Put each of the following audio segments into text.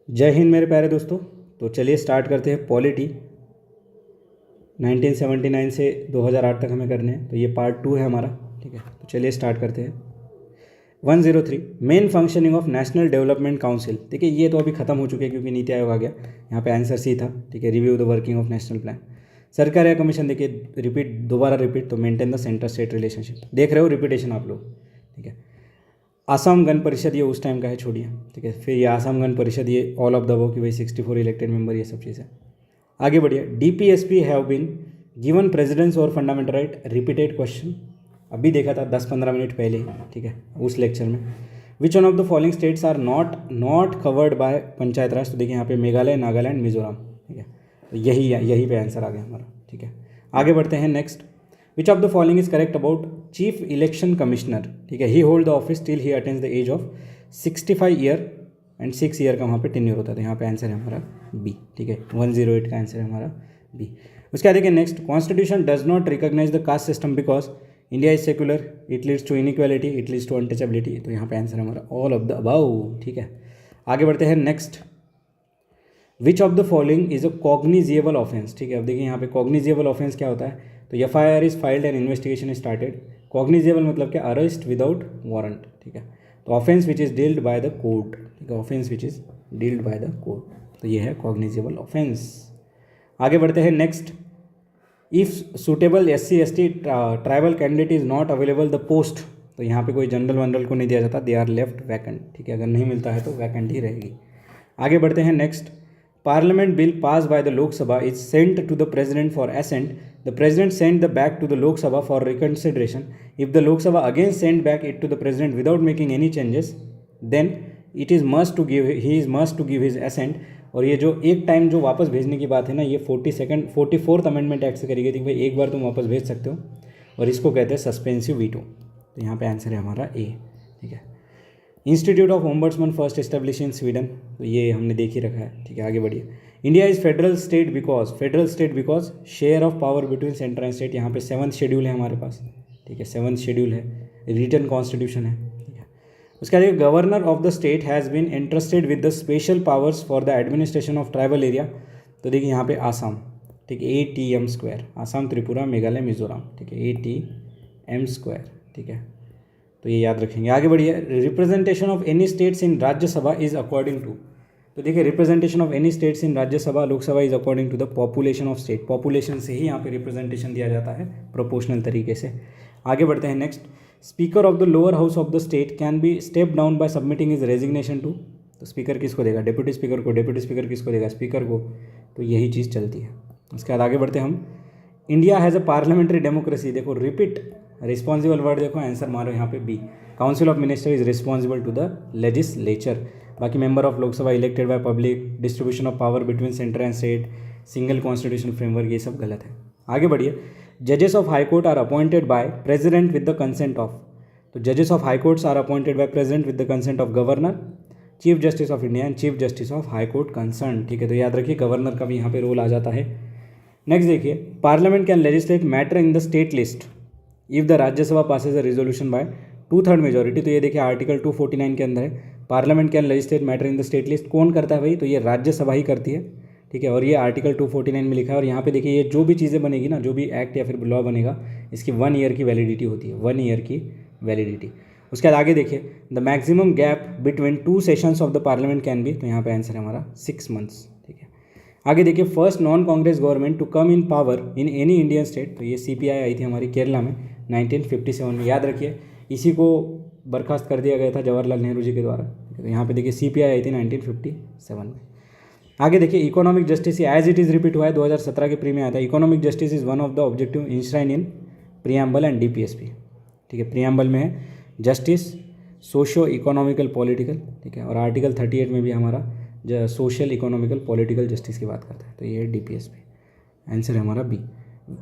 जय हिंद मेरे प्यारे दोस्तों। तो चलिए स्टार्ट करते हैं। पॉलिटी 1979 से 2008 तक हमें करने हैं, तो ये पार्ट 2 है हमारा। ठीक है, तो चलिए स्टार्ट करते हैं। 103 main functioning of national development council. देखिए ये तो अभी खत्म हो चुके हैं क्योंकि नीति आयोग आ गया। यहाँ पे आंसर सी था। ठीक है, review the working of national plan. सरकार या कमीशन, देखिए रिपीट, दोबारा रिपीट, तो maintain the centre state relationship. देख रहे हो रिपीटेशन आप लोग। ठीक है, आसाम गण परिषद ये उस टाइम का है, छोड़िए। ठीक है, फिर ये आसाम गण परिषद, ये ऑल ऑफ द वो कि भाई 64 इलेक्टेड मेंबर, ये सब चीज़ें। आगे बढ़िए। DPSP have been given precedence और फंडामेंटल राइट। रिपीटेड क्वेश्चन अभी देखा था 10-15 मिनट पहले ही। ठीक है, उस लेक्चर में। Which one of the following states are not covered by panchayat Raj. तो देखिए यहाँ पे मेघालय, नागालैंड, मिजोरम। ठीक है, तो यही पे आंसर आ गया हमारा। ठीक है, आगे बढ़ते हैं। Next, which of the following is correct about chief election commissioner. ठीक है, he hold the office till he attains the age of 65 year and 6 year का वहाँ पे टेन्योर होता था। यहाँ पे आंसर है हमारा बी। ठीक है, 108 का आंसर है हमारा बी। उसके बाद देखिए next, constitution does not recognise the caste system because India is secular, it leads to inequality, it leads to untouchability. तो यहाँ पे आंसर है हमारा ऑल ऑफ द अबाउ। ठीक है, आगे बढ़ते हैं। Next, which of the following is a cognizable offence. ठीक है, अब देखिए यहाँ पे कॉग्निजेबल ऑफेंस क्या होता है। तो FIR is filed and investigation is started. Cognizable मतलब क्या, अरेस्ट विदाउट वारंट। ठीक है, तो offence which is dealt by the court. ठीक है, offence which is dealt by the court, तो ये है कॉग्निजेबल ऑफेंस। आगे बढ़ते हैं। Next, if suitable SC/ST tribal candidate is not available the post. तो यहाँ पे कोई जनरल वनरल को नहीं दिया जाता, दे आर लेफ्ट वैकेंट। ठीक है, अगर नहीं मिलता है तो वैकेंट ही रहेगी। आगे बढ़ते हैं। Next, parliament bill pass by the Lok Sabha is sent to the president for assent. The president sent the back to the Lok Sabha for reconsideration. If the Lok Sabha again sent back it to the president without making any changes, then it is must to give he is must to give his assent. और ये जो एक time जो वापस भेजने की बात है ना, ये 44th अमेंडमेंट एक्ट से करी गई थी। भाई एक बार तुम वापस भेज सकते हो, और इसको कहते हैं सस्पेंसिव वीटो। तो यहाँ पे आंसर है हमारा ए। ठीक है, institute of ombudsman first establish in Sweden. तो ये हमने देख ही रखा है। ठीक है, आगे बढ़िए। India is federal state because share of power between centre and state. यहाँ पे 7th शेड्यूल है हमारे पास। ठीक है, 7th शेड्यूल है, रिटन कॉन्स्टिट्यूशन है। ठीक है, उसके बाद governor of the state has been entrusted with the special powers for the administration of tribal area. तो देखिए यहाँ पे आसाम। ठीक है, ATM², आसाम, त्रिपुरा, मेघालय, मिजोरम। ठीक है, ATM²। ठीक है, तो ये याद रखेंगे। आगे बढ़िए। Representation of any states in Rajya Sabha is according to. तो देखिए, representation of any states in Rajya Sabha, Lok Sabha is according to the population of state. Population से ही यहाँ पे रिप्रेजेंटेशन दिया जाता है प्रोपोर्शनल तरीके से। आगे बढ़ते हैं। Next, speaker of the lower house of the state can be step down by submitting is resignation to. तो स्पीकर किसको देगा, डेप्यूटी स्पीकर को। डेप्यूटी स्पीकर किसको देगा, स्पीकर को। तो यही चीज़ चलती है। उसके बाद आगे बढ़ते हैं हम। India has a parliamentary democracy. देखो रिपीट, रिस्पॉन्सिबल वर्ड देखो, आंसर मारो यहाँ पे B. Council of minister is responsible to the legislature. बाकी member of Lok Sabha elected by public, distribution of power between centre and state, single constitution framework, ये सब गलत है। आगे बढ़िए। जजेस of high court are appointed by president with the consent of. तो जजेस of high courts are appointed by president with the consent of governor, chief justice of India and chief justice of high court concern. ठीक है, तो याद रखिए governor का भी यहाँ पे रोल आ जाता है। नेक्स्ट देखिए, parliament can legislate matter in the state list if the Rajya Sabha passes a resolution by 2/3 majority. तो ये देखिए आर्टिकल 249 के अंदर है, parliament can legislate matter in the state list. कौन करता है भाई, तो ये राज्यसभा ही करती है। ठीक है, और ये आर्टिकल 249 में लिखा है। और यहाँ पे देखिए, ये जो भी चीज़ें बनेगी ना, जो भी एक्ट या फिर लॉ बनेगा, इसकी 1 ईयर की वैलिडिटी होती है, 1 ईयर की वैलिडिटी। उसके बाद आगे देखिए, the maximum gap between 2 sessions of the parliament can be. तो यहाँ पे आंसर है हमारा 6 मंथ्स। ठीक है, आगे देखिए, first non Congress government to come in power in any Indian state. तो ये CPI आई थी हमारी केरला में 1957 में। याद रखिए, इसी को बर्खास्त कर दिया गया था जवाहरलाल नेहरू जी के द्वारा। तो यहाँ पे देखिए CPI आई थी 1957 में। आगे देखिए, economic justice as it is repeat हुआ है, 2017 के प्री में आया था। Economic justice is one of the objective enshrine in preamble and DPSP। ठीक है, प्रियम्बल में है जस्टिस सोशो इकोनॉमिकल पॉलिटिकल। ठीक है, और आर्टिकल 38 में भी हमारा सोशल इकोनॉमिकल पॉलिटिकल जस्टिस की बात करता है। तो ये DPSP, आंसर है हमारा B.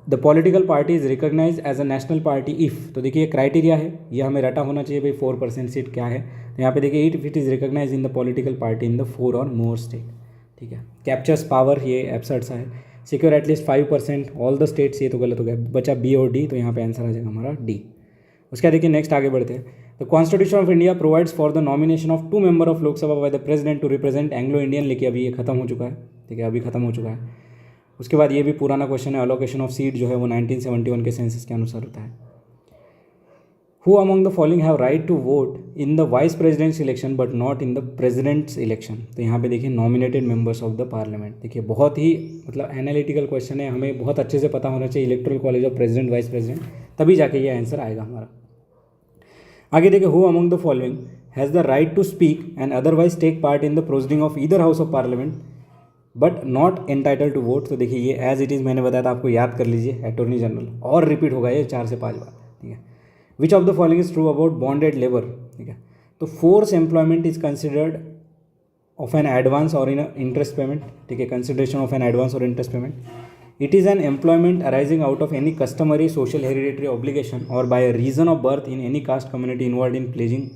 The political party is recognise as a national party if. तो देखिए क्राइटेरिया है, ये हमें रटा होना चाहिए भाई, 4% सीट क्या है। तो यहाँ पे देखिए, if it is recognise in the political party in the 4 और मोर स्टेट। ठीक है, कैप्चर्स पावर, ये एब्सर्ड सा है। Secure at least 5% all the states, ये तो गलत हो गया, बचा बी और डी। तो यहाँ पे आंसर आ जाएगा हमारा डी। उसके बाद देखिए नेक्स्ट आगे बढ़ते हैं। The constitution of India provides for the nomination of 2 member of Lok Sabha by the president to represent Anglo Indian, लेकिन अभी ये खत्म हो चुका है, ठीक है, अभी खत्म हो चुका है। उसके बाद ये भी पुराना क्वेश्चन है, अलोकेशन ऑफ सीट जो है वो 1971 के सेंसस के अनुसार होता है। Who among the following have right to vote in the vice president's election but not in the president's election. तो यहाँ पे देखिए nominated members of the parliament. देखिए बहुत ही मतलब एनालिटिकल क्वेश्चन है, हमें बहुत अच्छे से पता होना चाहिए electoral college of president vice president, तभी जाके ये आंसर आएगा हमारा। आगे देखिए, who among the following has the right to speak and otherwise take part in the proceeding of either house of parliament but not entitle to vote. तो देखिए ये एज इट इज़ मैंने बताया था आपको, याद कर लीजिए, अटॉर्नी जनरल, और रिपीट होगा ये 4 से 5 बार, ठीक है। Which of the following is true about bonded labour, ठीक है। तो force employment is considered of an advance और इन इंटरेस्ट पेमेंट, ठीक है, कंसिडरेशन ऑफ एन एडवांस और interest payment. It is an employment arising out of any customary social hereditary obligation और by reason of birth in any caste community involve in pledging.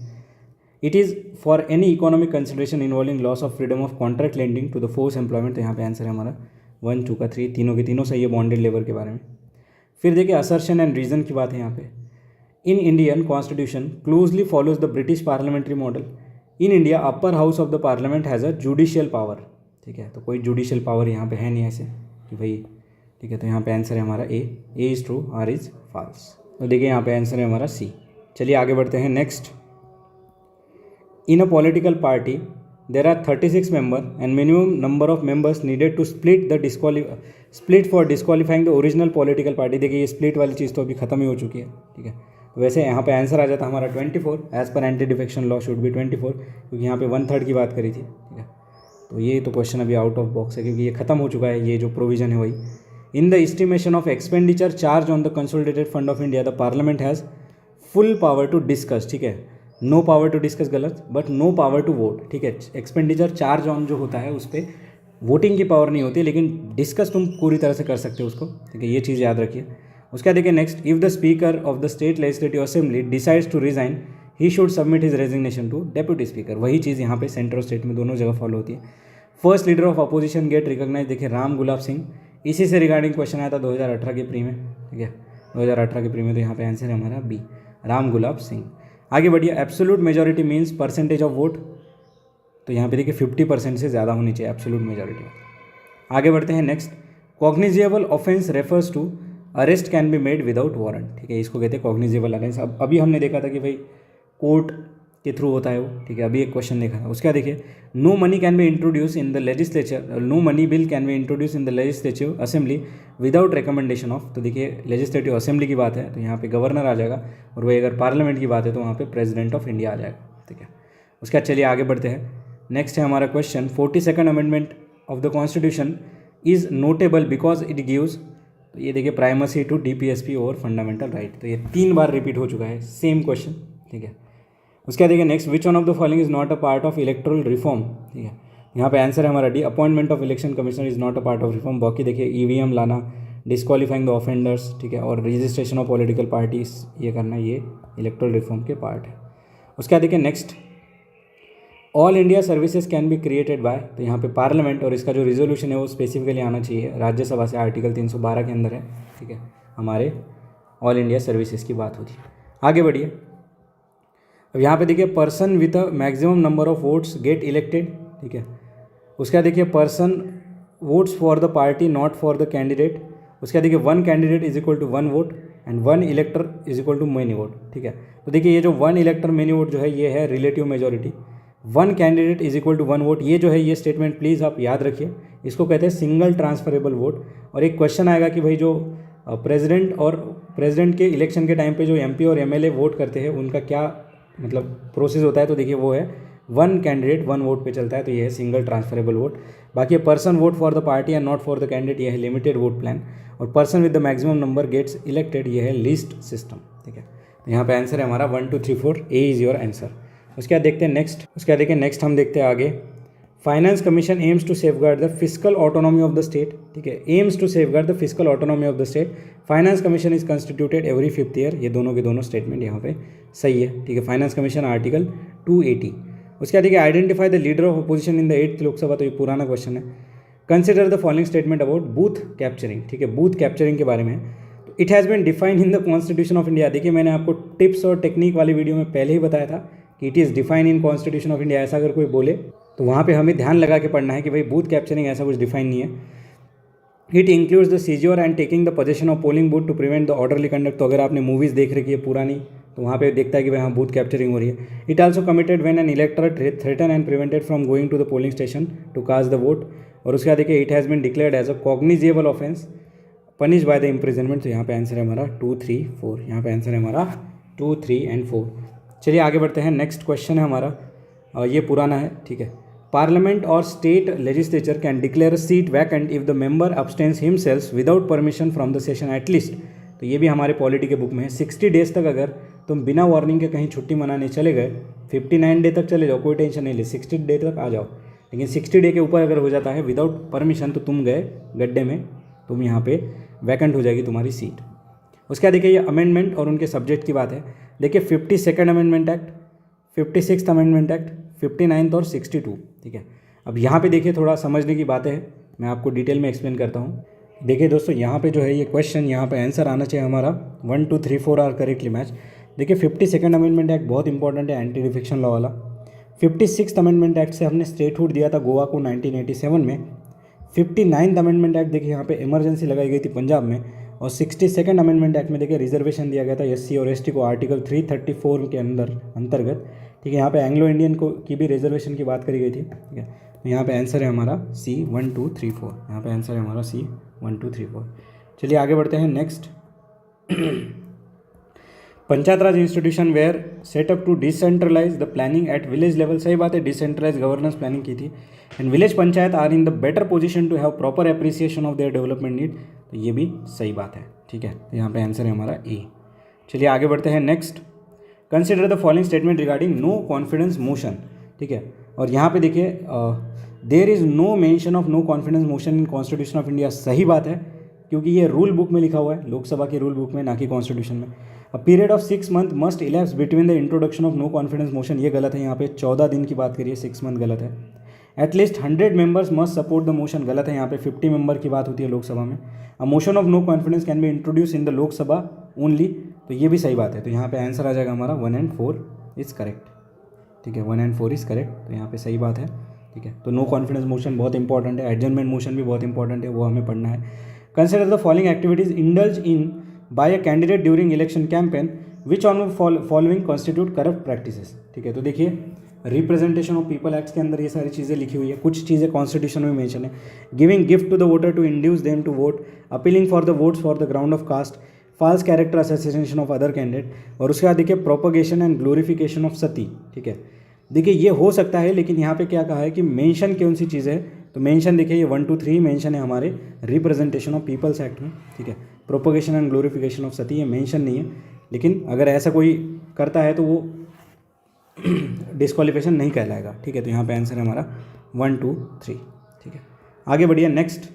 It is for any economic consideration involving loss of freedom of contract lending to the force employment. तो यहाँ पे answer है हमारा 1, 2 का 3, तीनों के तीनों सही है बॉन्डेड लेबर के बारे में। फिर देखिए असर्शन एंड रीजन की बात है यहाँ पे। In Indian constitution closely follows the British parliamentary model. In India upper house of the parliament has a judicial power, ठीक है। तो कोई जुडिशियल पावर यहाँ पे है नहीं ऐसे कि भाई, ठीक है। तो यहाँ पे आंसर है हमारा A is true, R is false. तो देखिए यहाँ पे आंसर है हमारा सी। चलिए आगे बढ़ते हैं next. In a political party there are 36 member and minimum number of members needed to split for disqualifying the original political party. देखिए ये स्प्लिट वाली चीज़ तो अभी खत्म ही हो चुकी है, ठीक है। तो वैसे यहाँ पे आंसर आ जाता हमारा 24, as per anti defection law should be 24, क्योंकि यहाँ पे 1/3 की बात करी थी, ठीक है। तो ये तो क्वेश्चन अभी आउट ऑफ बॉक्स है क्योंकि ये खत्म हो चुका है, ये जो प्रोविजन है वही। In the estimation of expenditure charge on the consolidated fund of India the parliament has full power to discuss, ठीक है, नो पावर टू डिस्कस गलत, but no power to vote, ठीक है। एक्सपेंडिचर चार्ज ऑन जो होता है उस पर वोटिंग की पावर नहीं होती, लेकिन डिस्कस तुम पूरी तरह से कर सकते हो उसको, ठीक है, ये चीज़ याद रखिए। उसका देखिए next, if the speaker of the state legislative assembly decides to resign he should submit his resignation to deputy speaker. वही चीज़ यहाँ पे सेंटर और स्टेट में दोनों जगह फॉलो होती है। First leader of opposition get recognise, देखिए राम गुलाब सिंह, इसी से रिगार्डिंग क्वेश्चन आया था 2018 के प्री में, ठीक है, 2018 के प्री में। तो यहाँ पे आंसर है हमारा बी, राम गुलाब सिंह। आगे बढ़िए, absolute majority means percentage of vote. तो यहाँ पे देखिए 50% से ज़्यादा होनी चाहिए एब्सोल्यूट मेजॉरिटी। आगे बढ़ते हैं next, cognizable offence refers to arrest can be made without warrant, ठीक है, इसको कहते हैं कॉग्निजेबल अरेस्ट। अब अभी हमने देखा था कि भाई कोर्ट के थ्रू होता है वो, ठीक है, अभी एक क्वेश्चन देखा था। उसका देखिए, no money can be introduce in the legislature, no money bill can be introduce in the legislative assembly without recommendation of. तो देखिए लेजिस्लेटिव असेंबली की बात है तो यहाँ पे गवर्नर आ जाएगा, और वही अगर पार्लियामेंट की बात है तो वहाँ पे प्रेसिडेंट ऑफ इंडिया आ जाएगा, ठीक है। उसके बाद चलिए आगे बढ़ते हैं। नेक्स्ट है हमारा question, 42nd amendment of the constitution is notable because it gives, तो ये देखिए प्राइमेसी टू डीपीएसपी और फंडामेंटल राइट। तो ये 3 बार रिपीट हो चुका है सेम क्वेश्चन, ठीक है। उसके देखिए next, which one of the following is not a part of electoral reform, ठीक है। यहाँ पे आंसर है हमारा D, appointment of election commissioner is not a part of reform. बाकी देखिए ईवीएम लाना, डिस्क्वालीफाइंग द ऑफेंडर्स, ठीक है, और रजिस्ट्रेशन ऑफ पॉलिटिकल पार्टीज ये करना, ये इलेक्टोरल रिफॉर्म के पार्ट है। उसके देखिए next, all India services can be created by, तो यहाँ पे पार्लियामेंट, और इसका जो रिजोल्यूशन है वो स्पेसिफिकली आना चाहिए राज्यसभा से, आर्टिकल 312 के अंदर है, ठीक है, हमारे ऑल इंडिया सर्विसेज की बात होती है। आगे बढ़िए, अब यहाँ पे देखिए person with a maximum number of votes get elected, ठीक है। उसका देखिए person votes for the party not for the candidate. उसका देखिए 1 candidate is equal to 1 vote and 1 elector is equal to many vote, ठीक है। तो देखिए ये जो 1 इलेक्टर मेनी वोट जो है ये है relative majority, 1 candidate is equal to 1 vote, ये जो है ये स्टेटमेंट प्लीज़ आप याद रखिए, इसको कहते हैं सिंगल ट्रांसफरेबल वोट। और एक क्वेश्चन आएगा कि भाई जो प्रेसिडेंट के इलेक्शन के टाइम पे जो एमपी और एमएलए वोट करते हैं उनका क्या मतलब प्रोसेस होता है, तो देखिए वो है 1 कैंडिडेट 1 वोट पे चलता है, तो ये है सिंगल ट्रांसफरेबल वोट। बाकी person vote for the party and not for the candidate, ये है लिमिटेड वोट प्लान। और person with the maximum number gets elected, ये है लिस्ट सिस्टम, ठीक है। तो यहाँ पे आंसर है हमारा 1 2 3 4, ए इज़ योर आंसर। उसके बाद देखते हैं नेक्स्ट, उसके बाद देखिए नेक्स्ट हम देखते हैं आगे, finance commission aims to safeguard the physical autonomy of the state, ठीक है, aims to safeguard the physical autonomy of the state. Finance commission is constituted every 5th year, ये दोनों के दोनों स्टेटमेंट यहाँ पे सही है, ठीक है। Finance commission article 280। उसके बाद देखिए identify the leader of opposition in the 8th Lok Sabha, तो ये पुराना क्वेश्चन है। Consider the following statement about booth capturing, ठीक है, बूथ कैप्चरिंग के बारे में। तो it has been defined in the constitution of India. देखिए मैंने आपको टिप्स और टेक्निक वाली वीडियो में पहले ही बताया था कि it is defined in constitution of India. ऐसा अगर कोई बोले तो वहाँ पे हमें ध्यान लगा के पढ़ना है कि भाई बूथ कैप्चरिंग ऐसा कुछ डिफाइन नहीं है। It includes the seizure and taking the position of polling booth to prevent the orderly conduct. तो अगर आपने मूवीज़ देख रखी है पुरानी तो वहाँ पे देखता है कि भाई हाँ बूथ कैप्चरिंग हो रही है। It also committed when an elector threaten and prevented from going to the polling station to cast the vote. और उसके बाद देखिए it has been declared as a cognizable offence punish by the imprisonment. तो यहाँ पे answer है हमारा 2, 3, 4। यहाँ पे आंसर है हमारा 2, 3 एंड 4। चलिए आगे बढ़ते हैं। नेक्स्ट क्वेश्चन है हमारा, ये पुराना है, ठीक है। पार्लियामेंट और state legislature can declare a seat vacant if the member abstains himself without permission from the session at least. तो ये भी हमारे पॉलिटी के बुक में है। 60 डेज तक अगर तुम बिना वार्निंग के कहीं छुट्टी मनाने चले गए, 59 डे तक चले जाओ, कोई टेंशन नहीं ले, 60 डे तक आ जाओ। लेकिन 60 डे के ऊपर अगर हो जाता है विदाउट परमिशन तो तुम गए गड्ढे में, तुम यहाँ पे वैकेंट हो जाएगी तुम्हारी सीट। उसके बाद देखिए ये अमेंडमेंट और उनके सब्जेक्ट की बात है। देखिए 52nd amendment act, 56th amendment act, 59th और 62, ठीक है। अब यहाँ पे देखिए थोड़ा समझने की बातें हैं, मैं आपको डिटेल में एक्सप्लेन करता हूँ। देखिए दोस्तों यहाँ पे जो है ये क्वेश्चन, यहाँ पे आंसर आना चाहिए हमारा 1, 2, 3, 4 आर करेक्टली मैच। देखिए 52nd अमेंडमेंट एक्ट बहुत इंपॉर्टेंट है, एंटी डिफेक्शन लॉ वाला। 56th अमेंडमेंट एक्ट से हमने स्टेटहुड दिया था गोवा को 1987 में। 59th अमेंडमेंट एक्ट देखिए यहाँ पे इमरजेंसी लगाई गई थी पंजाब में। और 62nd अमेंडमेंट एक्ट में देखिए रिजर्वेशन दिया गया था SC और ST को आर्टिकल 334 के अंतर्गत, ठीक है। यहाँ पे एंग्लो इंडियन को की भी रिजर्वेशन की बात करी गई थी, ठीक है। तो यहाँ पे आंसर है हमारा C 1, 2, 3, 4। यहाँ पे आंसर है हमारा C 1, 2, 3, 4। चलिए आगे बढ़ते हैं। Next panchayat raj institution were set up to decentralise the planning at village level. सही बात है, डिसेंट्रलाइज गवर्नेंस प्लानिंग की थी। And village panchayat are in the better position to have proper appreciation of their development need. तो ये भी सही बात है, ठीक है। तो यहाँ पे आंसर है हमारा ए। चलिए आगे बढ़ते हैं। Next, consider the following statement regarding no confidence motion, ठीक है। और यहाँ पे देखिए there is no mention of no confidence motion in constitution of India. सही बात है, क्योंकि ये रूल बुक में लिखा हुआ है, लोकसभा की रूल बुक में, ना कि कॉन्स्टिट्यूशन में। A period of 6 month must elapse between the introduction of no confidence motion, ये गलत है। यहाँ पे 14 दिन की बात करिए, 6 मंथ गलत है। At least 100 members must support the motion, गलत है। यहाँ पे 50 मेंबर की बात होती है लोकसभा में। A motion of no confidence can be introduce in the Lok Sabha only, तो ये भी सही बात है। तो यहाँ पे आंसर आ जाएगा हमारा 1 and 4 इज़ करेक्ट, ठीक है। 1 and 4 इज़ करेक्ट, तो यहाँ पे सही बात है, ठीक है। तो नो कॉन्फिडेंस मोशन बहुत इंपॉर्टेंट है, एडजर्नमेंट मोशन भी बहुत इंपॉर्टेंट है, वो हमें पढ़ना है। Consider the following activities indulge in by a candidate during election campaign which on following constitute corrupt practices, ठीक है। तो देखिए रिप्रेजेंटेशन ऑफ पीपल एक्ट्स के अंदर ये सारी चीज़ें लिखी हुई है, कुछ चीज़ें कॉन्स्टिट्यूशन में मेंशन है। Giving gift to the voter to induce them to vote, appealing for the votes for the ground of caste, false character association of other candidate. और उसके बाद देखिए propagation and glorification of sati, ठीक है। देखिए ये हो सकता है, लेकिन यहाँ पे क्या कहा है कि मेंशन कौन सी चीज़ है, तो मेंशन देखिए ये 1, 2, 3 मेंशन है हमारे रिप्रेजेंटेशन ऑफ पीपल्स एक्ट में, ठीक है। प्रोपगेशन एंड ग्लोरिफिकेशन ऑफ सती ये मेंशन नहीं है, लेकिन अगर ऐसा कोई करता है तो वो डिस्क्वालिफिकेशन नहीं कहलाएगा, ठीक है। तो यहाँ पे आंसर है हमारा 1, 2, 3, ठीक है। आगे बढ़िए। नेक्स्ट,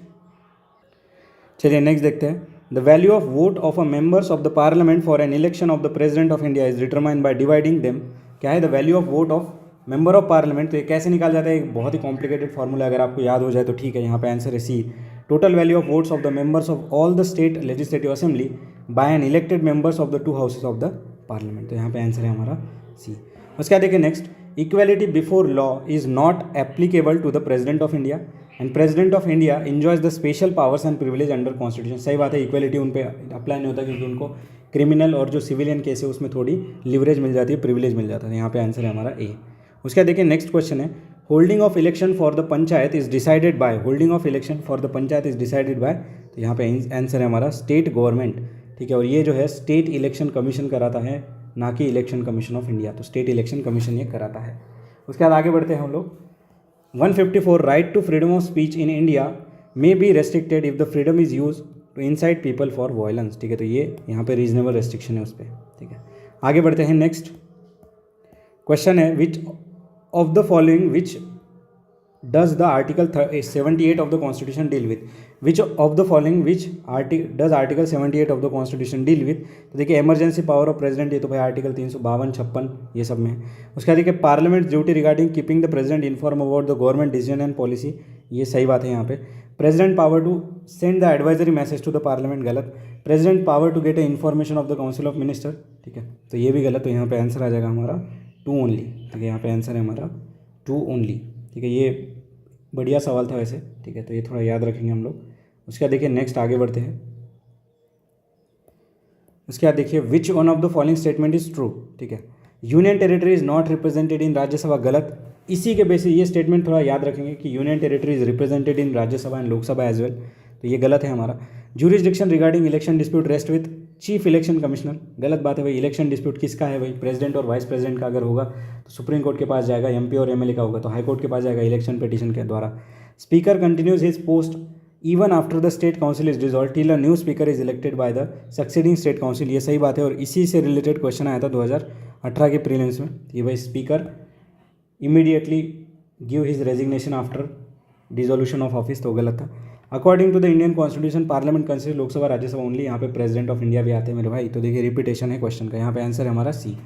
चलिए नेक्स्ट देखते हैं। The value of vote of a members of the parliament for an election of the president of India is determined by dividing them. क्या है the value of vote of member of parliament, तो ये कैसे निकाल जाता है, एक बहुत ही कॉम्प्लिकेटेड फार्मूला, अगर आपको याद हो जाए तो ठीक है। यहाँ पे आंसर है C, total value of votes of the members of all the state legislative assembly by an elected members of the 2 houses of the parliament. तो यहाँ पे आंसर है हमारा सी। उसके बाद देखिए next, equality before law is not applicable to the president of India and president of India enjoys the special powers and privilege under constitution. सही बात है, इक्वेलिटी उन पर अप्लाई नहीं होता, क्योंकि उनको क्रिमिनल और जो सिविलियन केस है उसमें थोड़ी लिवरेज मिल जाती है, प्रिविलेज मिल जाता है। यहाँ पे आंसर है हमारा ए। उसके बाद देखिए नेक्स्ट क्वेश्चन है, holding of election for the panchayat is decided by, holding of election for the panchayat is decided by, तो यहाँ पे आंसर है हमारा स्टेट गवर्नमेंट, ठीक है। और ये जो है स्टेट इलेक्शन कमीशन कराता है, ना कि इलेक्शन कमीशन ऑफ इंडिया, तो स्टेट इलेक्शन कमीशन ये कराता है। उसके बाद आगे बढ़ते हैं हम लोग। 154, right to freedom of speech in India may be restricted if the freedom is use to incite people for violence, ठीक है। तो ये यहाँ पे रीजनेबल रेस्ट्रिक्शन है उस पर, ठीक है। आगे बढ़ते हैं। नेक्स्ट क्वेश्चन है, which of the following which does the article 78 of the constitution deal with, which of the following which does article 78 of the constitution deal with. तो देखिए इमरजेंसी पावर ऑफ प्रेसिडेंट, ये तो भाई article 352, 56 ये सब में है। उसके बाद देखिए parliament duty regarding keeping the president inform about the government decision and policy, ये सही बात है। यहाँ पे president power to send the advisory message to the parliament, गलत। President power to get a information of the council of minister, ठीक है, तो ये भी गलत, तो यहाँ पे आंसर आ जाएगा हमारा 2 ओनली, ठीक है, यहाँ पे आंसर है हमारा 2 ओनली, ठीक है। ये बढ़िया सवाल था वैसे, ठीक है, तो ये थोड़ा याद रखेंगे हम लोग। उसके बाद देखिए नेक्स्ट आगे बढ़ते हैं। उसके बाद देखिए which one of the following statement is true, ठीक है। Union territory is not represented in Rajya Sabha, गलत। इसी के बेसिस ये स्टेटमेंट थोड़ा याद रखेंगे कि union territory is represented in Rajya Sabha and Lok Sabha as well, तो ये गलत है हमारा। Jurisdiction regarding election dispute rest with chief election commissioner, गलत बात है भाई। इलेक्शन डिस्प्यूट किसका है भाई, प्रेसिडेंट और वाइस प्रेसिडेंट का अगर होगा तो सुप्रीम कोर्ट के पास जाएगा, एमपी और एमएलए का होगा तो हाई कोर्ट के पास जाएगा इलेक्शन पिटीशन के द्वारा। Speaker continues his post even after the state council is dissolve till a new speaker is elected by the succeeding state council, ये सही बात है और इसी से रिलेटेड क्वेश्चन आया था 2018 के प्रीलिम्स में। ये भाई speaker immediately give his resignation after dissolution of office, तो गलत था। According to the Indian constitution parliament consist Lok Sabha Rajya Sabha only, यहाँ पे प्रेसिडेंट ऑफ इंडिया भी आते हैं मेरे भाई, तो देखिए रिपीटेशन है क्वेश्चन का, यहाँ पे आंसर है हमारा C.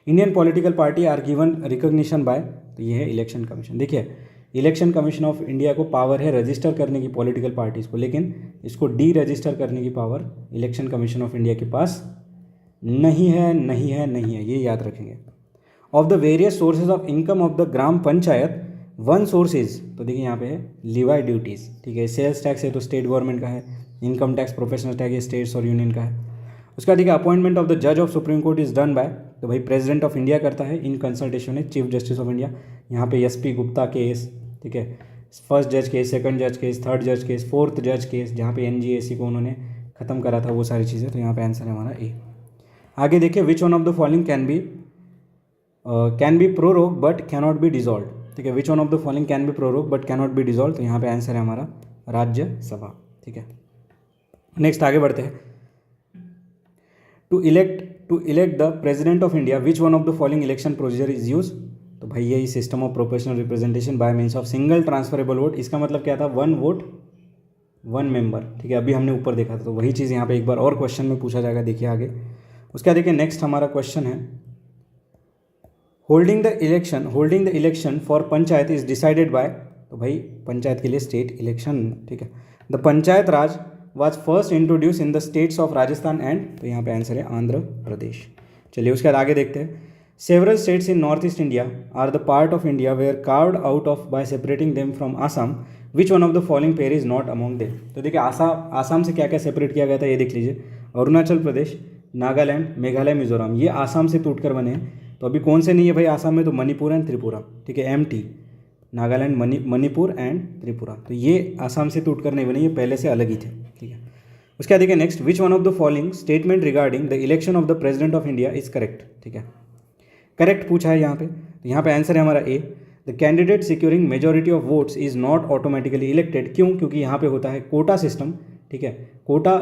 Indian political party are given recognition by, तो ये है इलेक्शन कमीशन। देखिए इलेक्शन कमीशन ऑफ इंडिया को पावर है रजिस्टर करने की पॉलिटिकल पार्टीज़ को, लेकिन इसको डी रजिस्टर करने की power election commission of India के पास नहीं है, नहीं है, नहीं है, ये याद रखेंगे। Of the various sources of income of the gram panchayat one source is, तो देखिए यहाँ पे है लीवाई ड्यूटीज़, ठीक है। सेल्स टैक्स है तो स्टेट गवर्नमेंट का है, इनकम टैक्स प्रोफेशनल टैक्स ये स्टेट्स और यूनियन का है। उसका देखिए अपॉइंटमेंट ऑफ द जज of supreme court is done by, तो भाई प्रेसिडेंट ऑफ इंडिया करता है इन कंसल्टेशन में चीफ जस्टिस ऑफ इंडिया। यहाँ पे एसपी गुप्ता केस, ठीक है, फर्स्ट जज केस, सेकंड जज केस, थर्ड जज केस, फोर्थ जज केस, जहाँ पे एनजीएसी को उन्होंने खत्म करा था वो सारी चीज़ें, तो यहाँ पे आंसर है हमारा ए। आगे देखिए which one of the following can be prorogue but cannot be dissolve, ठीक है। विच one of the following can be prorogue but cannot be dissolve, तो यहाँ पे आंसर है हमारा राज्यसभा, ठीक है। नेक्स्ट आगे बढ़ते हैं। To elect the president of India which one of the following election procedure is use, तो भाई यही system of proportional representation by means of single transferable vote. इसका मतलब क्या था, 1 वोट 1 मेंबर, ठीक है, अभी हमने ऊपर देखा था, तो वही चीज़ यहाँ पे एक बार और क्वेश्चन में पूछा जाएगा, देखिए आगे। उसका देखिए नेक्स्ट हमारा क्वेश्चन है holding the election for panchayat is decided by, तो भाई पंचायत के लिए स्टेट इलेक्शन, ठीक है। The panchayat Raj was first introduce in the states of Rajasthan and, तो यहाँ पे आंसर है आंध्र प्रदेश। चलिए उसके बाद आगे देखते हैं। Several states in north east India are the part of India were carved out of by separating them from Assam, which one of the following pair is not among them, तो देखिए आसाम से क्या क्या सेपरेट किया गया था ये देख लीजिए। अरुणाचल प्रदेश, नागालैंड, मेघालय, मिजोरम, ये आसाम से टूट कर बने हैं। तो अभी कौन से नहीं है भाई आसाम में, तो मणिपुर एंड त्रिपुरा, ठीक है, एमटी, नागालैंड, मणिपुर एंड त्रिपुरा, तो ये आसाम से टूट कर नहीं बने, ये पहले से अलग ही थे, ठीक है। उसके बाद देखिए next which one of the following statement regarding the election of the president of India is correct, ठीक है। करेक्ट पूछा है यहाँ पे, तो यहाँ पे आंसर है हमारा A. The candidate securing majority of votes is not automatically elected, क्यों, क्योंकि यहाँ पे होता है कोटा सिस्टम, ठीक है। Kota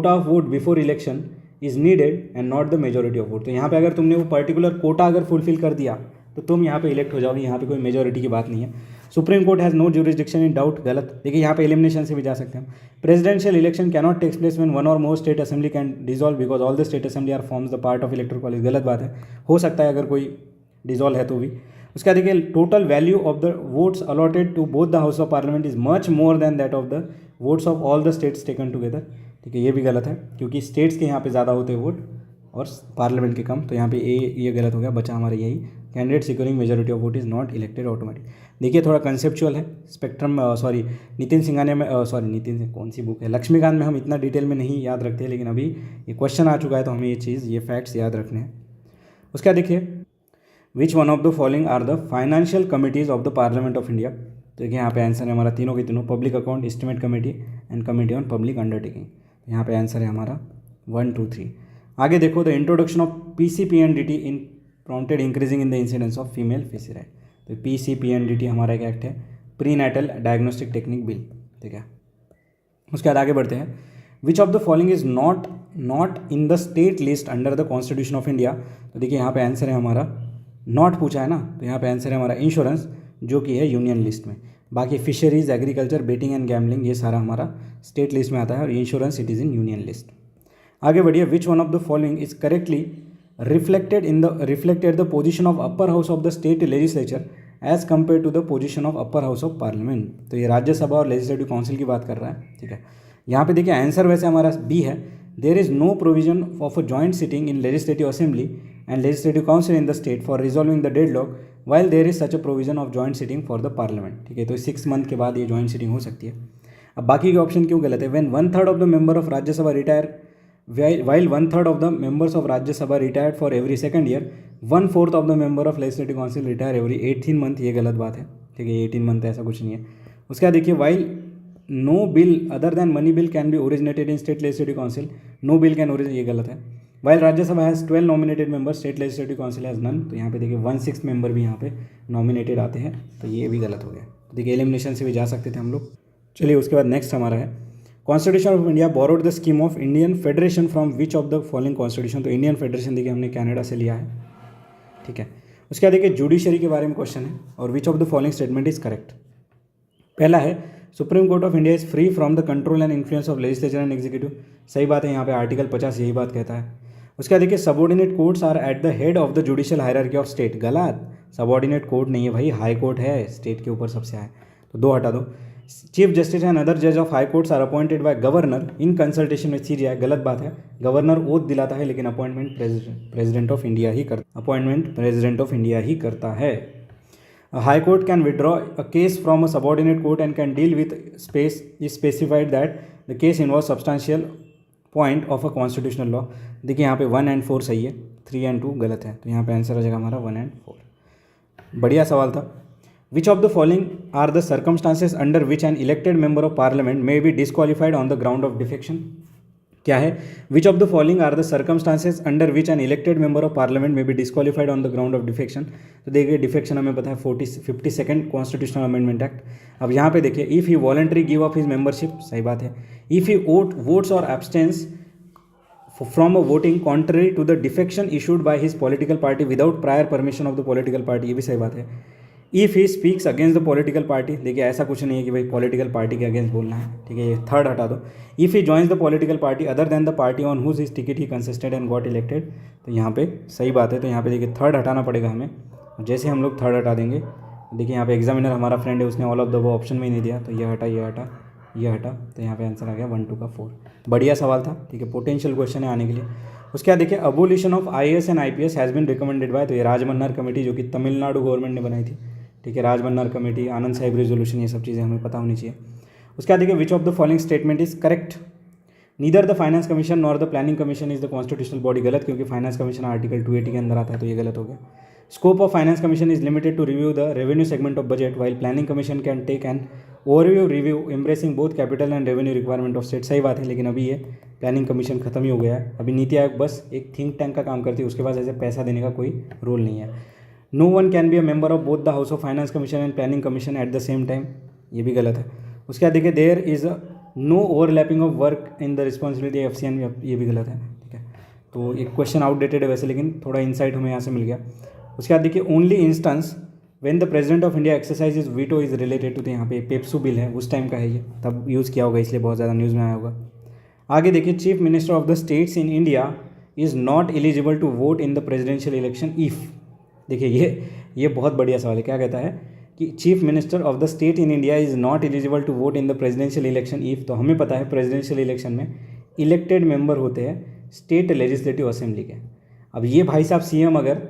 of vote before election is needed and not the majority of vote, तो यहाँ पे अगर तुमने वो पर्टिकुलर कोटा अगर फुलफिल कर दिया तो तुम यहाँ पे इलेक्ट हो जाओगे, यहाँ पे कोई मेजॉरिटी की बात नहीं है। Supreme court has no jurisdiction in doubt, गलत। देखिए यहाँ पे एलिमिनेशन से भी जा सकते हैं। Presidential election cannot takes place when one और more state assembly can dissolve because all the state assembly are forms the part of electoral college, गलत बात है, हो सकता है अगर कोई डिसॉल्व है तो भी। उसका देखिए total value of the votes allotted to both the house of parliament is much more than that of the votes of all the states taken together, ठीक है, ये भी गलत है क्योंकि स्टेट्स के यहाँ पे ज़्यादा होते हैं वोट और पार्लियामेंट के कम, तो यहाँ पे ये गलत हो गया, बचा हमारा यही candidate securing majority of vote is not elected automatic. देखिए थोड़ा कंसेप्चुअल है, स्पेक्ट्रम नितिन सिंघानिया में नितिन से कौन सी बुक है, लक्ष्मीकांत में हम इतना डिटेल में नहीं याद रखते, लेकिन अभी ये क्वेश्चन आ चुका है तो हमें ये फैक्ट्स याद रखने हैं। उसका देखिए which one of the following are the financial committees of the parliament of India, तो देखिए यहाँ पे आंसर है हमारा तीनों के तीनों, public account, estimate committee and committee on public undertaking, यहाँ पे आंसर है हमारा 1, 2, 3। आगे देखो the introduction of PCPNDT in prompted increasing in the incidence of female foeticide, तो PCPNDT हमारा एक एक्ट है, pre natal diagnostic technique bill, ठीक है। उसके बाद आगे बढ़ते हैं। Which of the following is not in the state list under the constitution of India, तो देखिए यहाँ पे आंसर है हमारा नॉट पूछा है ना, तो यहाँ पे आंसर है हमारा इंश्योरेंस, जो कि है यूनियन लिस्ट में। बाकी fisheries, agriculture, betting and gambling ये सारा हमारा स्टेट लिस्ट में आता है और insurance it is in union list. आगे बढ़िए। Which one of the following is correctly reflected the position of upper house of the state legislature as compare to the position of upper house of parliament, तो ये राज्यसभा और legislative council की बात कर रहा है, ठीक है। यहाँ पे देखिए आंसर वैसे हमारा बी है, there is no provision of a joint sitting in legislative assembly and legislative council in the state for resolving the deadlock while there is such a provision of joint sitting for the parliament. ठीक है, तो 6 month के बाद ये joint sitting हो सकती है। अब बाकी के ऑप्शन क्यों गलत है? When 1/3 of the member of Rajya Sabha retire while 1/3 of the members of Rajya Sabha retired for every second year, 1/4 of the member of Legislative Council retire every 18 month। ये गलत बात है। ठीक है, 18 मंथ ऐसा कुछ नहीं है। उसके बाद देखिए while no bill other than money bill can be originated in state legislative council, no bill can originate, ये गलत है। while Rajya Sabha has 12 nominated members, state legislative council has none। तो यहाँ पे देखिए 1/6 मेंबर भी यहाँ पे नॉमिनेटेड आते हैं, तो ये भी गलत हो गया। तो देखिए एलिमिनेशन से भी जा सकते थे हम लोग। चलिए उसके बाद नेक्स्ट हमारा है constitution of India borrowed the scheme of Indian federation from which of the following constitution. तो इंडियन फेडरेशन देखिए हमने कनाडा से लिया है। ठीक है, उसके बाद देखिए जुडिशरी के बारे में क्वेश्चन है और विच of the following statement is correct. पहला है supreme court of India is free from the control and influence of legislature and executive. सही बात है, यहाँ पे आर्टिकल 50 यही बात कहता है। उसके बाद देखिए subordinate courts are at the head of the judicial hierarchy of state. गलत, सबऑर्डिनेट कोर्ट नहीं है भाई, हाई कोर्ट है, स्टेट के ऊपर सबसे है, तो 2 हटा दो। चीफ जस्टिस एंड अदर जज of high courts are appointed by governor in consultation with CGI. गलत बात है, गवर्नर ओथ दिलाता है लेकिन अपॉइंटमेंट प्रेसिडेंट ऑफ इंडिया ही करता है। High court can withdraw a case from a subordinate court and can deal with space is specified that the case involve substantial point of a constitutional law. देखिए यहाँ पे 1 and 4 सही है, 3 and 2 गलत है, तो यहाँ पे आंसर आ जाएगा हमारा 1 and 4। बढ़िया सवाल था। Which of the following are the circumstances under which an elected member of parliament may be disqualified on the ground of defection? क्या है? Which of the following are the circumstances under which an elected member of parliament may be disqualified on the ground of defection? तो देखिए defection हमें पता है 52nd constitutional amendment act. अब यहाँ पे देखिए if he voluntary give up his membership, सही बात है। इफ़ ही वोट्स और abstains from a voting contrary to the defection issued by his political party without prior permission of the political party, ये भी सही बात है। If he speaks against the political party, देखिए ऐसा कुछ नहीं है कि भाई पॉलिटिकल पार्टी के अगेंस्ट बोलना है। ठीक है, ये 3rd हटा दो। If he joins the political party other than the party on whose his ticket he consisted and got elected, तो यहाँ पे सही बात है। तो यहाँ पे देखिए 3rd हटाना पड़ेगा हमें। जैसे हम लोग 3rd हटा देंगे, देखिए यहाँ पे एग्जामिनर हमारा फ्रेंड है, उसने ऑल ऑफ द वो ऑप्शन में ही नहीं दिया, तो ये हटा ये हटा ये हटा, तो यहाँ पे आंसर आ गया 1 2 का 4। बढ़िया सवाल था। ठीक है, पोटेंशियल क्वेश्चन है आने के लिए। उसके बाद देखिए abolition of IAS and IPS has been recommended by, तो ये राजमन्नार कमेटी जो कि तमिलनाडु गवर्नमेंट ने बनाई थी। ठीक है, राजमन्नार कमेटी, आनंद साहिब रेजोल्यूशन, ये सब चीज़ें हमें पता होनी चाहिए। उसके बाद देखिए विच of the following statement is correct. Neither the finance commission nor the planning commission is the constitutional body. गलत, क्योंकि फाइनेंस कमीशन आर्टिकल 280 के अंदर आता है, तो ये गलत हो गया। Scope of finance commission is limited to review the revenue segment of budget while planning commission can take an overview review embracing both capital and revenue requirement of state. सही बात है, लेकिन अभी ये प्लानिंग कमीशन खत्म ही हो गया है। अभी नीति आयोग बस एक थिंक टैंक का काम करती है, उसके पास ऐसे पैसा देने का कोई रोल नहीं है। No one can be a member of both the house of finance commission and planning commission at the same time, ये भी गलत है। उसके बाद देखिए there is no overlapping of work in the responsibility of FCN, ये भी गलत है। ठीक है, तो एक क्वेश्चन आउटडेटेड है वैसे, लेकिन थोड़ा इंसाइट हमें यहाँ से मिल गया। उसके बाद देखिए only instance when the president of India exercise is veto is related to, तो यहाँ पे पेप्सू बिल है, उस टाइम का है ये, तब यूज़ किया होगा, इसलिए बहुत ज़्यादा न्यूज़ में आया होगा। आगे देखिए chief minister of the states in India is not eligible to vote in the presidential election if. देखिए ये बहुत बढ़िया सवाल है। क्या कहता है कि chief minister of the state in India is not eligible to vote in the presidential election if. तो हमें पता है प्रेसिडेंशियल इलेक्शन में इलेक्टेड मेंबर होते हैं स्टेट लेजिस्लेटिव असेंबली के। अब ये भाई साहब CM अगर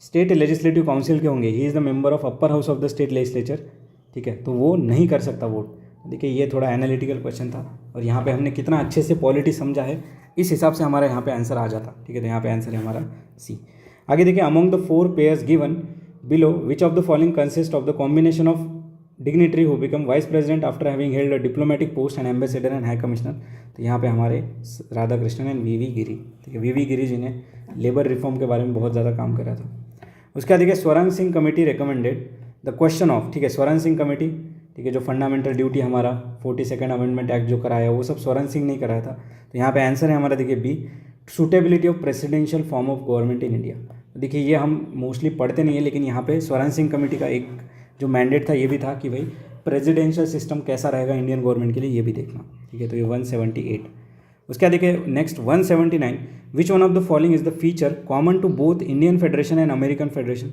स्टेट लेजिस्लेटिव काउंसिल के होंगे, he is the member of upper house of the state legislature, ठीक है, तो वो नहीं कर सकता वोट। देखिए ये थोड़ा एनालिटिकल क्वेश्चन था और यहाँ पे हमने कितना अच्छे से पॉलिटी समझा है, इस हिसाब से हमारा यहाँ पे आंसर आ जाता। ठीक है, तो यहाँ पे आंसर है हमारा C। आगे देखिए among the 4 pairs given below which of the following consist of the combination of dignitary who become vice president after having held a diplomatic post and ambassador and high commissioner. तो यहाँ पे हमारे Radha Krishnan and VV गिरी। ठीक है, VV Giri ji ने labour reform के बारे में बहुत ज़्यादा काम करा था। उसके बाद देखिए स्वर्ण Singh committee recommended the question of, ठीक है, स्वर्ण सिंह कमेटी, ठीक है, जो फंडामेंटल ड्यूटी हमारा 42nd अमेंडमेंट एक्ट जो कराया वो सब स्वर्ण सिंह नहीं कराया था। तो यहाँ पे आंसर है हमारा देखिए B, suitability of presidential form of government in India. देखिए ये हम मोस्टली पढ़ते नहीं है, लेकिन यहाँ पे स्वर्ण सिंह कमेटी का एक जो मैंडेट था ये भी था कि भाई प्रेसिडेंशियल सिस्टम कैसा रहेगा इंडियन गवर्नमेंट के लिए, ये भी देखना। ठीक है, तो ये 178। उसके बाद देखिए next 179, which one of the following is the feature common to both Indian federation and American federation.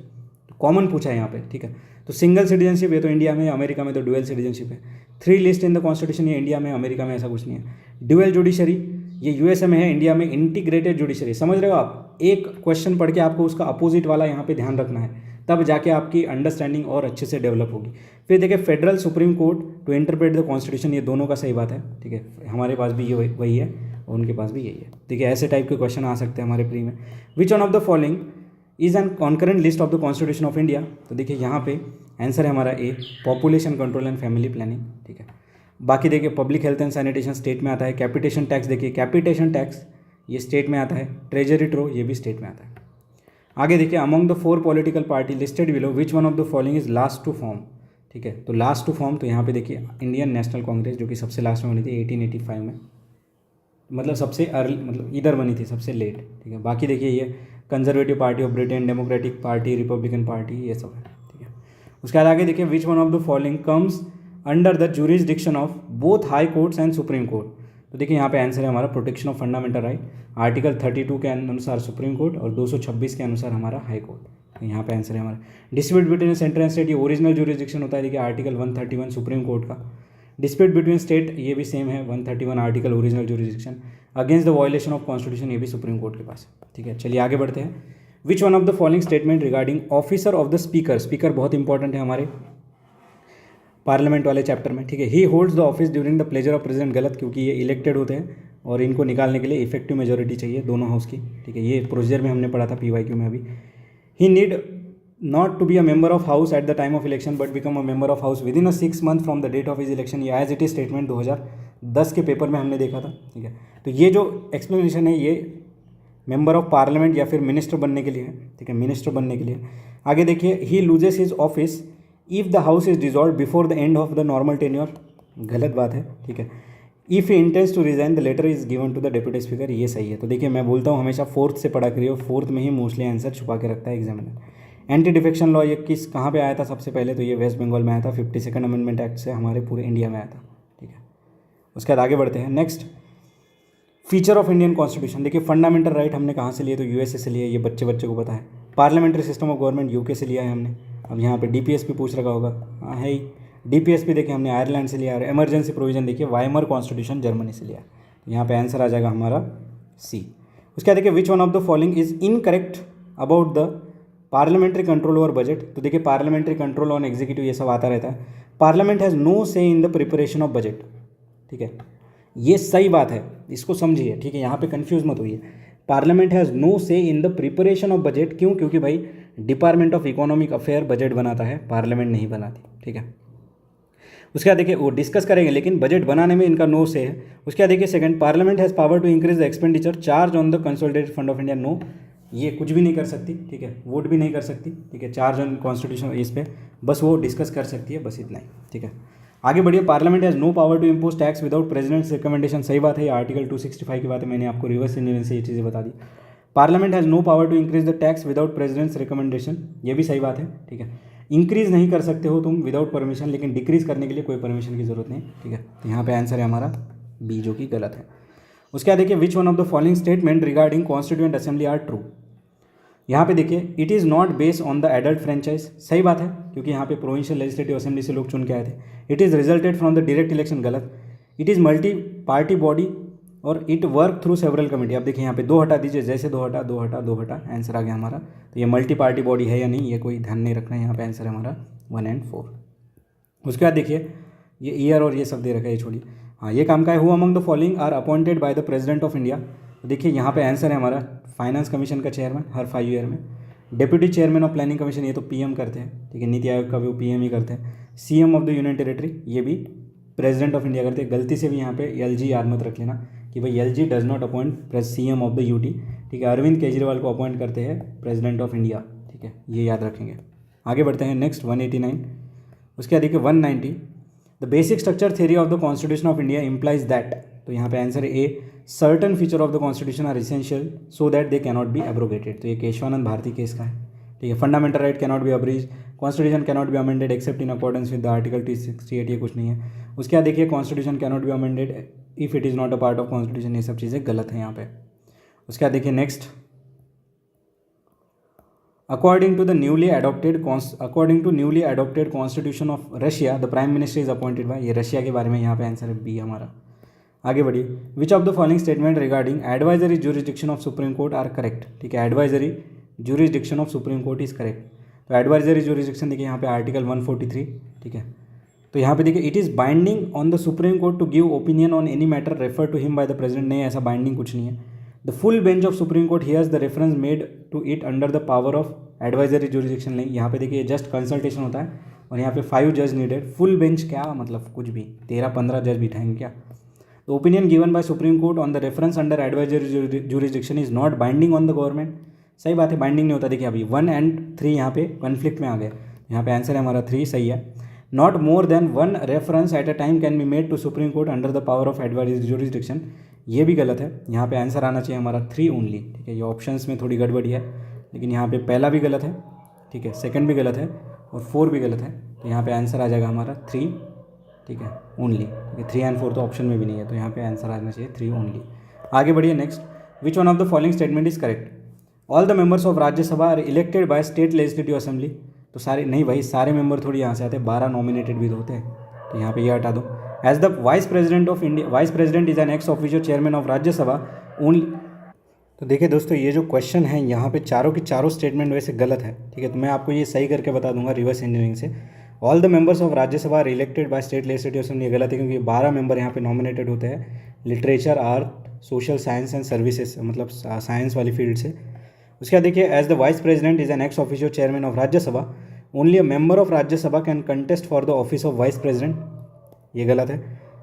Common पूछा है यहाँ पे। ठीक है, तो सिंगल सिटीजनशिप ये तो इंडिया में, अमेरिका में तो डुअल सिटीजनशिप है। 3 लिस्ट इन द कॉन्स्टिट्यूशन, ये इंडिया में, अमेरिका में ऐसा कुछ नहीं है। ड्यूअल जुडिशरी, ये यूएसए में है, इंडिया में इंटीग्रेटेड जुडिशरी। समझ रहे हो आप, एक क्वेश्चन पढ़ के आपको उसका अपोजिट वाला यहाँ पे ध्यान रखना है, तब जाके आपकी अंडरस्टैंडिंग और अच्छे से डेवलप होगी। फिर देखिए federal supreme court to interpret the constitution, ये दोनों का सही बात है, ठीक है, हमारे पास भी ये वही है और उनके पास भी यही है। देखिए ऐसे टाइप के क्वेश्चन आ सकते हैं हमारे प्री में। Which one of the following is an concurrent list of the constitution of India. तो देखिए यहाँ पे आंसर है हमारा A, population control and family planning, ठीक है। बाकी देखिए public health and sanitation state में आता है। कैपिटेशन टैक्स, देखिए कैपिटेशन टैक्स ये स्टेट में आता है। ट्रेजरी ट्रो ये भी स्टेट में आता है। आगे देखिए among the 4 political party listed below which one of the following is last to form, ठीक है। तो लास्ट टू फॉर्म, तो यहाँ पे देखिए इंडियन नेशनल कांग्रेस जो कि सबसे लास्ट में बनी थी 1885 में, मतलब सबसे अर्ली, मतलब इधर बनी थी सबसे लेट, ठीक है। बाकी देखिए ये conservative party of Britain, democratic party, Republican party, ये सब है, ठीक है। उसके बाद आगे देखिए which one of the following comes under the jurisdiction of both high courts and supreme court. तो देखिए यहाँ पे आंसर है हमारा protection of fundamental right, article 32 के अनुसार सुप्रीम कोर्ट और 226 के अनुसार हमारा हाई कोर्ट। यहाँ पे आंसर है हमारा dispute between central and state, ये ओरिजिनल जुरिसडिक्शन होता है। देखिए आर्टिकल 131 सुप्रीम कोर्ट का। डिस्प्यूट बिटवीन स्टेट ये भी सेम है, 131 article original jurisdiction. Against the violation of constitution ये भी सुप्रीम कोर्ट के पास है, ठीक है। चलिए आगे बढ़ते हैं। विच one of the following statement regarding officer of the speaker, speaker बहुत इंपॉर्टेंट है हमारे पार्लियामेंट वाले चैप्टर में, ठीक है। ही holds the office during the pleasure of president, गलत, क्योंकि ये इलेक्टेड होते हैं और इनको निकालने के लिए इफेक्टिव मेजोरिटी चाहिए दोनों हाउस की, ठीक है। ये प्रोसीजर में हमने पढ़ा था PYQ में अभी। He need not to be a member of house at the time of election but become a member of house with in a 6 month from the date of his election, ये as it is statement 2010 के paper में हमने देखा था, ठीक है। तो ये जो एक्सप्लेनेशन है ये मेंबर ऑफ पार्लियामेंट या फिर मिनिस्टर बनने के लिए है, ठीक है, मिनिस्टर बनने के लिए। आगे देखिए he loses his office if the house is dissolve before the end of the normal tenure, गलत बात है, ठीक है। If he intends to resign the letter is given to the deputy speaker, ये सही है। तो देखिए मैं बोलता हूँ हमेशा 4th से पढ़ा करिए, 4th में ही मोस्टली आंसर छुपा के रखता है एग्जामिनर। एंटी डिफेक्शन लॉ ये किस कहाँ पे आया था सबसे पहले, तो ये वेस्ट बंगाल में आया था, 52nd अमेंडमेंट एक्ट से हमारे पूरे इंडिया में आया था, ठीक है। उसके बाद आगे बढ़ते हैं। Next feature of Indian constitution, देखिए फंडामेंटल राइट हमने कहाँ से लिए, तो यूएसए से लिए, ये बच्चे को पता है। Parliamentary system of government UK से लिया है हमने। अब यहाँ पे डीपीएसपी पूछ रखा होगा, हाँ है ही, डीपीएसपी देखिए हमने आयरलैंड से लिया। और इमरजेंसी प्रोविजन देखिए वाइमर कॉन्स्टिट्यूशन जर्मनी से लिया। यहाँ पे आंसर आ जाएगा हमारा सी। उसके बाद देखिए which one of the following is incorrect about the parliamentary control over budget. तो देखिए पार्लियामेंट्री कंट्रोल ऑन एग्जीक्यूटिव ये सब आता रहता है। पार्लियामेंट हैज़ नो से in the preparation of budget, ठीक है, ये सही बात है, इसको समझिए, ठीक है, यहाँ पे कंफ्यूज मत होइए। पार्लियामेंट हैज़ नो से in the preparation of budget, क्यों? क्योंकि भाई department of economic affair budget बनाता है, पार्लियामेंट नहीं बनाती, ठीक है। उसके बाद देखिए वो डिस्कस करेंगे, लेकिन बजट बनाने में इनका नो से है। उसके बाद देखिए second, parliament has power to increase the expenditure charge on the consolidated fund of India, no, ये कुछ भी नहीं कर सकती, ठीक है, वोट भी नहीं कर सकती, ठीक है, चार्ज ऑन कॉन्स्टिट्यूशन इस पे बस वो डिस्कस कर सकती है, बस इतना ही, ठीक है। आगे बढ़िए। Parliament has no power to impose tax without president's recommendation, सही बात है, ये आर्टिकल 265 की बात है, मैंने आपको रिवर्स इंजीनियरिंग से ये चीज़ें बता दी। Parliament has no power to increase the tax without president's recommendation, ये भी सही बात है, ठीक है। इंक्रीज नहीं कर सकते हो तुम विदाउट परमिशन, लेकिन डिक्रीज करने के लिए कोई परमिशन की जरूरत नहीं, ठीक है। तो यहाँ पे आंसर है हमारा बी, जो कि गलत है। उसके बाद देखिए which one of the following statement regarding constituent assembly are true. यहाँ पे देखिए it is not based on the adult franchise, सही बात है, क्योंकि यहाँ पे प्रोविंशियल लेजिस्लेटिव असेंबली से लोग चुन के आए थे। It is resulted from the direct election, गलत। It is multi party body और it work through several committee. अब देखिए यहाँ पे 2 हटा दीजिए, जैसे 2 हटा 2 हटा 2 हटा, आंसर आ गया हमारा। तो ये मल्टी पार्टी बॉडी है या नहीं, ये कोई ध्यान नहीं रखना है, यहाँ पे आंसर है हमारा 1 और 4। उसके बाद देखिए ये ईयर और ये सब दे रखा है, ये छोड़िए। हाँ, ये काम का है, who among the following are appointed by the president of India. तो देखिए यहाँ पे आंसर है हमारा फाइनेंस कमीशन का चेयरमैन हर 5 ईयर में। Deputy chairman of planning commission ये तो पीएम करते हैं, ठीक है, नीति आयोग का भी पीएम ही करते हैं। CM of the union territory ये भी प्रेसिडेंट ऑफ इंडिया करते हैं। गलती से भी यहाँ पे एलजी याद मत रख लेना कि भाई LG does not appoint CM of the UT, ठीक है। अरविंद केजरीवाल को अपॉइंट करते हैं प्रेसिडेंट ऑफ इंडिया, ठीक है, ये याद रखेंगे। आगे बढ़ते हैं। नेक्स्ट 189। उसके बाद देखिए 190, the basic structure theory of the constitution of India implies that. तो यहाँ पे आंसर है A, certain feature of the constitution are essential so that they cannot be abrogated. तो ये केशवानंद भारती केस का है, ठीक है। Fundamental right cannot be abridged, constitution cannot be amended except in accordance with the article 268, ये कुछ नहीं है। उसके बाद देखिए constitution cannot be amended if it is not a part of constitution, ये सब चीज़ें गलत हैं यहाँ पे। उसके बाद देखिए next, according to newly adopted constitution of Russia the prime minister is appointed by, ये रशिया के बारे में यहाँ पे आंसर है बी हमारा। आगे बढ़िए, which of the following statement regarding advisory jurisdiction of supreme court are correct. ठीक है, advisory jurisdiction of supreme court is correct. तो एडवाइजरी ज्यूरिसडिक्शन देखिए यहाँ पे आर्टिकल 143, ठीक है। तो यहाँ पे देखिए it is binding on the supreme court to give opinion on any matter refer to him by the president. नहीं, ऐसा बाइंडिंग कुछ नहीं है। The full bench of supreme court hears the reference made to it under the power of advisory jurisdiction. नहीं, यहाँ पे देखिए just consultation होता है और यहाँ पे 5 जज नीडेड। फुल बेंच क्या मतलब, कुछ भी 13-15 जज बिठाएंगे क्या। The opinion given by supreme court on the reference under advisory jurisdiction is not binding on the government. सही बात है, बाइंडिंग नहीं होता। देखिए अभी 1 and 3 यहाँ पे कन्फ्लिक्ट में आ गए। यहाँ पे आंसर है हमारा 3 सही है। Not more than 1 reference at a time can be made to supreme court under the power of advisory jurisdiction. ये भी गलत है। यहाँ पे आंसर आना चाहिए हमारा 3 ओनली। ठीक है, ये ऑप्शंस में थोड़ी गड़बड़ी है, लेकिन यहाँ पे पहला भी गलत है, ठीक है, सेकंड भी गलत है और 4 भी गलत है। तो यहाँ पे आंसर आ जाएगा हमारा 3, ठीक है, ओनली। ठीक है, 3 and 4 तो ऑप्शन में भी नहीं है, तो यहाँ पे आंसर आना चाहिए 3 ओनली। आगे बढ़िए next, which one of the following statement is correct. All the members of Rajya Sabha are elected by state legislative assembly. तो सारे नहीं भाई, सारे मेंबर थोड़ी यहाँ से आते हैं, 12 नॉमिनेटेड भी तो होते हैं। तो यहाँ पे ये हटा दो। As the vice president of India, vice president is an ex officio chairman of Rajya Sabha only. तो देखिए दोस्तों, ये जो क्वेश्चन है यहाँ पे चारों की चारों स्टेटमेंट वैसे गलत है। ठीक है, तो मैं आपको ये सही करके बता दूंगा रिवर्स इंजीनियरिंग से। All the members of Rajya Sabha are elected by state legislative assembly, ये गलत है क्योंकि 12 मेंबर यहाँ पे नॉमिनेटेड होते हैं literature, art, social science and services, मतलब साइंस वाली फील्ड से। उसके बाद देखिए, as the vice president is an ex officio chairman of Rajya Sabha only a member of Rajya Sabha can contest for the office of vice president, ये गलत है।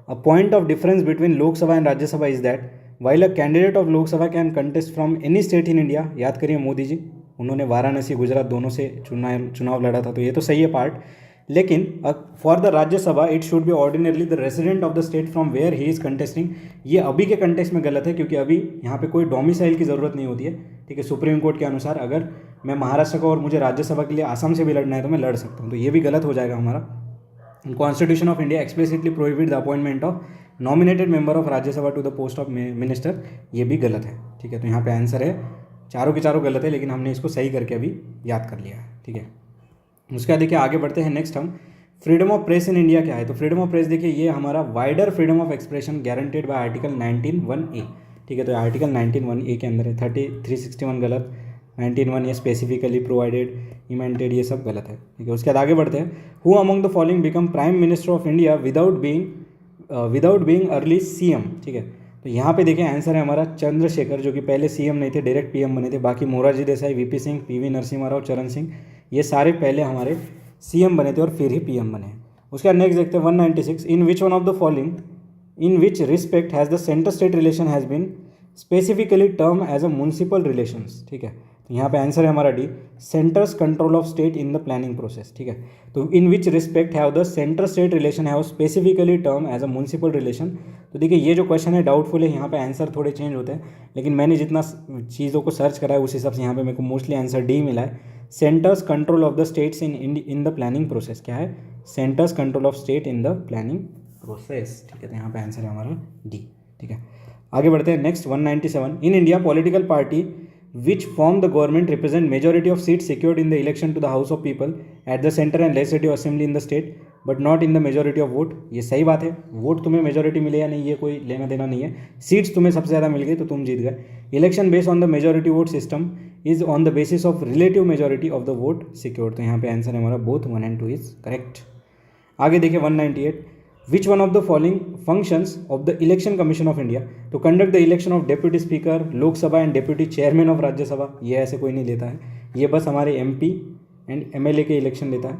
A point of difference between Lok Sabha and Rajya Sabha is that while a candidate of Lok Sabha can contest from any state in India. याद करिए मोदी जी, उन्होंने वाराणसी गुजरात दोनों से चुनाव लड़ा था, तो ये तो सही है पार्ट। लेकिन for the Rajya Sabha it should be ordinarily the resident of the state from where he is contesting. ये अभी के कंटेक्स्ट में गलत है क्योंकि अभी यहाँ पे कोई डोमिसाइल की ज़रूरत नहीं होती है। ठीक है, सुप्रीम कोर्ट के अनुसार अगर मैं महाराष्ट्र का और मुझे राज्यसभा के लिए असम से भी लड़ना है तो मैं लड़ सकता हूँ, तो ये भी गलत हो जाएगा हमारा। Constitution of India explicitly prohibit the appointment of nominated member of Rajya Sabha to the post of minister, ये भी गलत है। ठीक है, तो यहाँ पे आंसर है चारों के चारों गलत है, लेकिन हमने इसको सही करके अभी याद कर लिया है। ठीक है, उसके बाद देखिए आगे बढ़ते हैं नेक्स्ट हम, freedom of press in India क्या है। तो फ्रीडम ऑफ प्रेस देखिए ये हमारा wider freedom of expression guaranteed bye article 19(1)(a). ठीक है, तो आर्टिकल 19(1)(a) के अंदर है। 361 गलत, 19(1) ये स्पेसिफिकली प्रोवाइडेड, इमेंटेड, ये सब गलत है। ठीक है, उसके बाद आगे बढ़ते हैं, who among the following become prime minister of India without being early CM. ठीक है, तो यहाँ पे देखिए आंसर है हमारा चंद्रशेखर, जो कि पहले सीएम नहीं थे, डायरेक्ट पीएम बने थे। बाकी मोरारजी देसाई, वीपी सिंह, पीवी नरसिम्हा राव, चरण सिंह, ये सारे पहले हमारे सीएम बने थे और फिर ही पीएम बने। उसके बाद नेक्स्ट देखते हैं 196, in which one of the following in which respect has the centre state relation has been specifically term as a municipal relations. ठीक है, तो यहाँ पे आंसर है हमारा D, centre's control of state in the planning process. ठीक है, तो in which respect have the centre state relation have specifically term as a municipal relation. तो देखिए ये जो क्वेश्चन है डाउटफुल है, यहाँ पे आंसर थोड़े चेंज होते हैं, लेकिन मैंने जितना चीज़ों को सर्च करा है उस हिसाब से यहाँ पे मेरे को मोस्टली आंसर डी मिला है, centres control of the states in the planning process. क्या है, centres control of state in the planning process. ठीक है, तो यहाँ पे आंसर है हमारा डी। ठीक है, आगे बढ़ते हैं next 197, in India political party which form the government represent majority of seats secured in the election to the House of People at the center and legislative assembly in the state but not in the majority of vote। ये सही बात है, vote तुम्हें majority मिले या नहीं ये कोई लेना देना नहीं है, सीट्स तुम्हें सबसे ज़्यादा मिल गई तो तुम जीत गए। Election based on the majority vote system is on the basis of relative majority of the vote secured. तो यहाँ पे आंसर है हमारा बोथ 1 and 2 इज करेक्ट। आगे देखिए 198, which one of the following functions of the election commission of India to conduct the election of deputy speaker, लोक सभा and deputy chairman of राज्य सभा। ये ऐसे कोई नहीं लेता है, ये बस हमारे MP एंड MLA के इलेक्शन लेता है।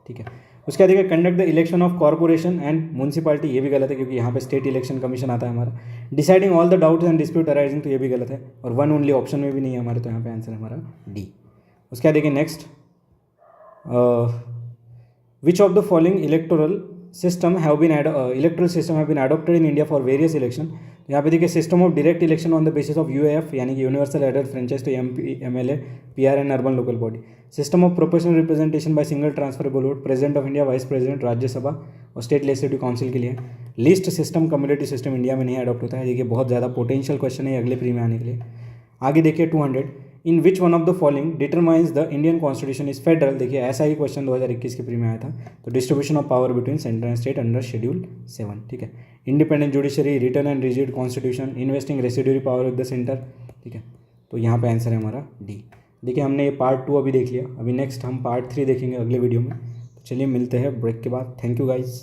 ठीक है, उसके बाद देखिए conduct the election of corporation and municipality, ये भी गलत है क्योंकि यहाँ पे स्टेट इलेक्शन कमीशन आता है हमारा। Deciding all the doubts and dispute arising, तो ये भी गलत है, और 1 ओनली ऑप्शन में भी नहीं है हमारे, तो यहाँ पे आंसर है हमारा डी। उसके बाद देखिए next, which of the following electoral system have been electoral system have been adopted in India for various election। यहाँ पे देखिए system of direct election on the basis of UAF यानी कि यूनिवर्सल एडेड फ्रेंचाइज तो MP MLA PR and urban local body. System of proportional representation by single transferable vote, president of India, vice president, Rajya Sabha और state legislative council के लिए। List system, community system India में नहीं adopt होता है। देखिए बहुत ज़्यादा पोटेंशियल क्वेश्चन है अगले प्री में आने के लिए। आगे देखिए 200, in which one of the following determines the Indian constitution is federal. देखिए ऐसा ही क्वेश्चन 2021 के प्री में आया था। तो distribution of power between centre and state under schedule 7, ठीक है। Independent judiciary, return and rigid constitution, investing residuary power with the centre, ठीक है। तो यहाँ पे आंसर है हमारा डी। देखिए हमने ये पार्ट 2 अभी देख लिया, अभी नेक्स्ट हम पार्ट 3 देखेंगे अगले वीडियो में। तो चलिए मिलते हैं ब्रेक के बाद। Thank you guys.